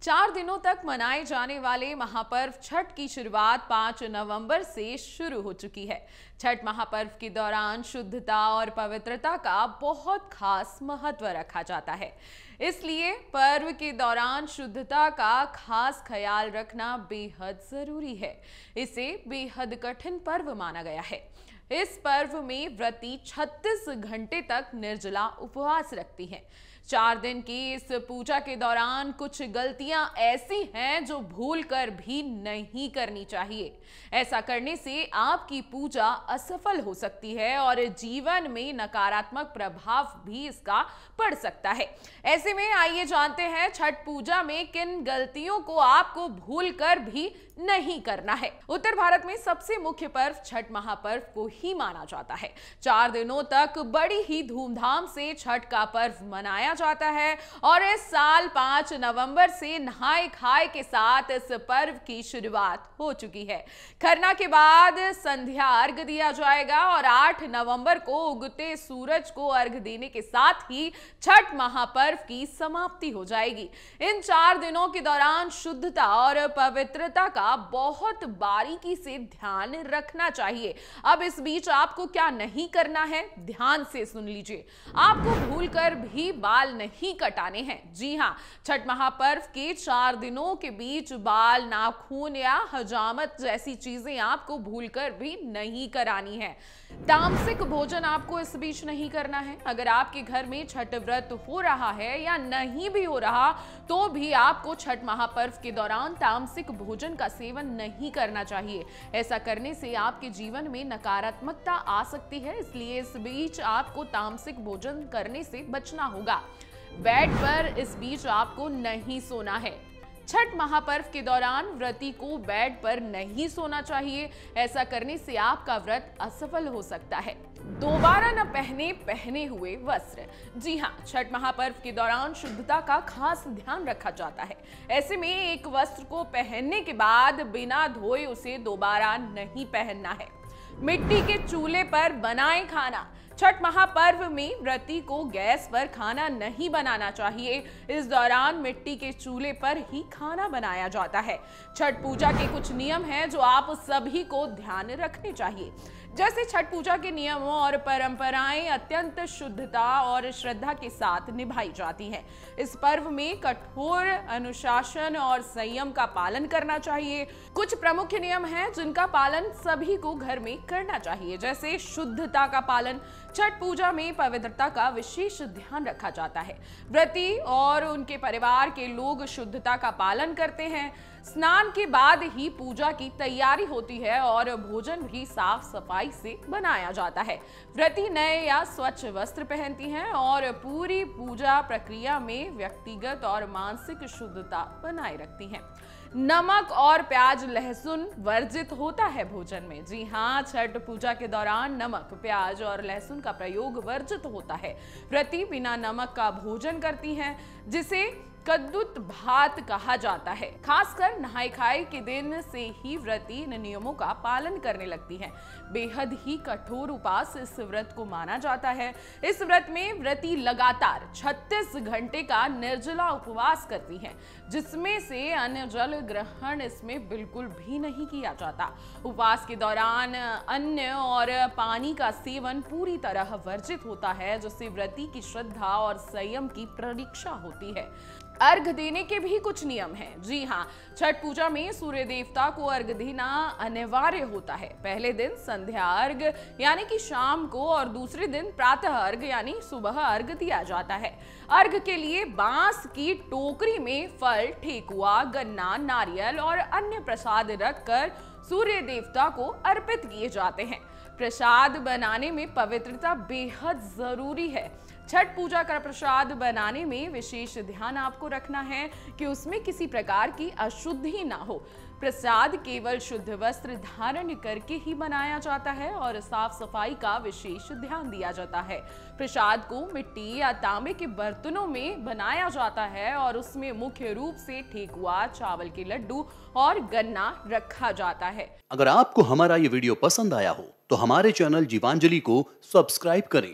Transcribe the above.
4 दिनों तक मनाए जाने वाले महापर्व छठ की शुरुआत 5 नवंबर से शुरू हो चुकी है। छठ महापर्व के दौरान शुद्धता और पवित्रता का बहुत खास महत्व रखा जाता है। इसलिए पर्व के दौरान शुद्धता का खास ख्याल रखना बेहद जरूरी है। इसे बेहद कठिन पर्व माना गया है। इस पर्व में व्रती 36 घंटे तक निर्जला उपवास रखती हैं। 4 दिन की इस पूजा के दौरान कुछ गलतियां ऐसी हैं जो भूलकर भी नहीं करनी चाहिए। ऐसा करने से आपकी पूजा असफल हो सकती है और जीवन में नकारात्मक प्रभाव भी इसका पड़ सकता है। ऐसे में आइए जानते हैं छठ पूजा में किन गलतियों को आपको भूलकर भी नहीं करना है। उत्तर भारत में सबसे मुख्य पर्व छठ महापर्व को ही माना जाता है। 4 दिनों तक बड़ी ही धूमधाम से छठ का पर्व मनाया जाता है और इस साल 5 नवंबर से नहाए खाए के साथ इस पर्व की शुरुआत हो चुकी है। खरना के बाद संध्या अर्घ दिया जाएगा और 8 नवंबर को उगते सूरज को अर्घ देने के साथ ही छठ महापर्व की समाप्ति हो जाएगी। इन 4 दिनों के दौरान शुद्धता और पवित्रता का बहुत बारीकी से ध्यान रखना चाहिए। अब इस बीच आपको क्या नहीं करना है, ध्यान से सुन लीजिए। आपको भूलकर भी बाल नहीं कटाने हैं। जी हां, छठ महापर्व के 4 दिनों के बीच बाल, नाखून या हजामत जैसी चीजें आपको भूलकर भी नहीं करानी है। तामसिक भोजन आपको इस बीच नहीं करना है। अगर आपके घर में छठ व्रत हो रहा है या नहीं भी हो रहा तो भी आपको छठ महापर्व के दौरान तामसिक भोजन का सेवन नहीं करना चाहिए। ऐसा करने से आपके जीवन में नकारात्मकता आ सकती है, इसलिए इस बीच आपको तामसिक भोजन करने से बचना होगा। बेड पर इस बीच आपको नहीं सोना है। छठ महापर्व के दौरान व्रती को बेड पर नहीं सोना चाहिए। ऐसा करने से आपका व्रत असफल हो सकता है। दोबारा न पहने हुए वस्त्र। जी हां, छठ महापर्व के दौरान शुद्धता का खास ध्यान रखा जाता है। ऐसे में एक वस्त्र को पहनने के बाद बिना धोए उसे दोबारा नहीं पहनना है। मिट्टी के चूल्हे पर बनाए खाना। छठ महापर्व में व्रती को गैस पर खाना नहीं बनाना चाहिए। इस दौरान मिट्टी के चूल्हे पर ही खाना बनाया जाता है। छठ पूजा के कुछ नियम हैं जो आप सभी को ध्यान रखने चाहिए। जैसे छठ पूजा के नियमों और परंपराएं अत्यंत शुद्धता और श्रद्धा के साथ निभाई जाती हैं। इस पर्व में कठोर अनुशासन और संयम का पालन करना चाहिए। कुछ प्रमुख नियम हैं जिनका पालन सभी को घर में करना चाहिए, जैसे शुद्धता का पालन। छठ पूजा में पवित्रता का विशेष ध्यान रखा जाता है। व्रती और उनके परिवार के लोग शुद्धता का पालन करते हैं। स्नान के बाद ही पूजा की तैयारी होती है और भोजन भी साफ सफाई से बनाया जाता है। व्रती नए या स्वच्छ वस्त्र पहनती हैं और पूरी पूजा प्रक्रिया में व्यक्तिगत और मानसिक शुद्धता बनाए रखती हैं। नमक और प्याज, लहसुन वर्जित होता है भोजन में। जी हाँ, छठ पूजा के दौरान नमक, प्याज और लहसुन का प्रयोग वर्जित होता है। व्रती बिना नमक का भोजन करती हैं, जिसे कद्दुत भात कहा जाता है। खासकर नहाय खाए के दिन से ही व्रती इन नियमों का पालन करने लगती हैं। बेहद ही कठोर उपास इस व्रत को माना जाता है। इस व्रत में व्रती लगातार 36 घंटे का निर्जला उपवास करती हैं, जिसमें से अन्न जल ग्रहण इसमें बिल्कुल भी नहीं किया जाता। उपवास के दौरान अन्न और पानी का सेवन पूरी तरह वर्जित होता है, जिससे व्रती की श्रद्धा और संयम की परीक्षा होती है। अर्घ देने के भी कुछ नियम हैं। जी हाँ, छठ पूजा में सूर्य देवता को अर्घ देना अनिवार्य होता है। पहले दिन संध्या अर्घ यानी कि शाम को और दूसरे दिन प्रातः अर्घ यानी सुबह अर्घ दिया जाता है। अर्घ के लिए बांस की टोकरी में फल, ठेकुआ, गन्ना, नारियल और अन्य प्रसाद रखकर सूर्य देवता को अर्पित किए जाते हैं। प्रसाद बनाने में पवित्रता बेहद जरूरी है। छठ पूजा का प्रसाद बनाने में विशेष ध्यान आपको रखना है कि उसमें किसी प्रकार की अशुद्धि ना हो। प्रसाद केवल शुद्ध वस्त्र धारण करके ही बनाया जाता है और साफ सफाई का विशेष ध्यान दिया जाता है। प्रसाद को मिट्टी या तांबे के बर्तनों में बनाया जाता है और उसमें मुख्य रूप से ठेकुआ, चावल के लड्डू और गन्ना रखा जाता है। अगर आपको हमारा ये वीडियो पसंद आया हो तो हमारे चैनल जीवांजलि को सब्सक्राइब करें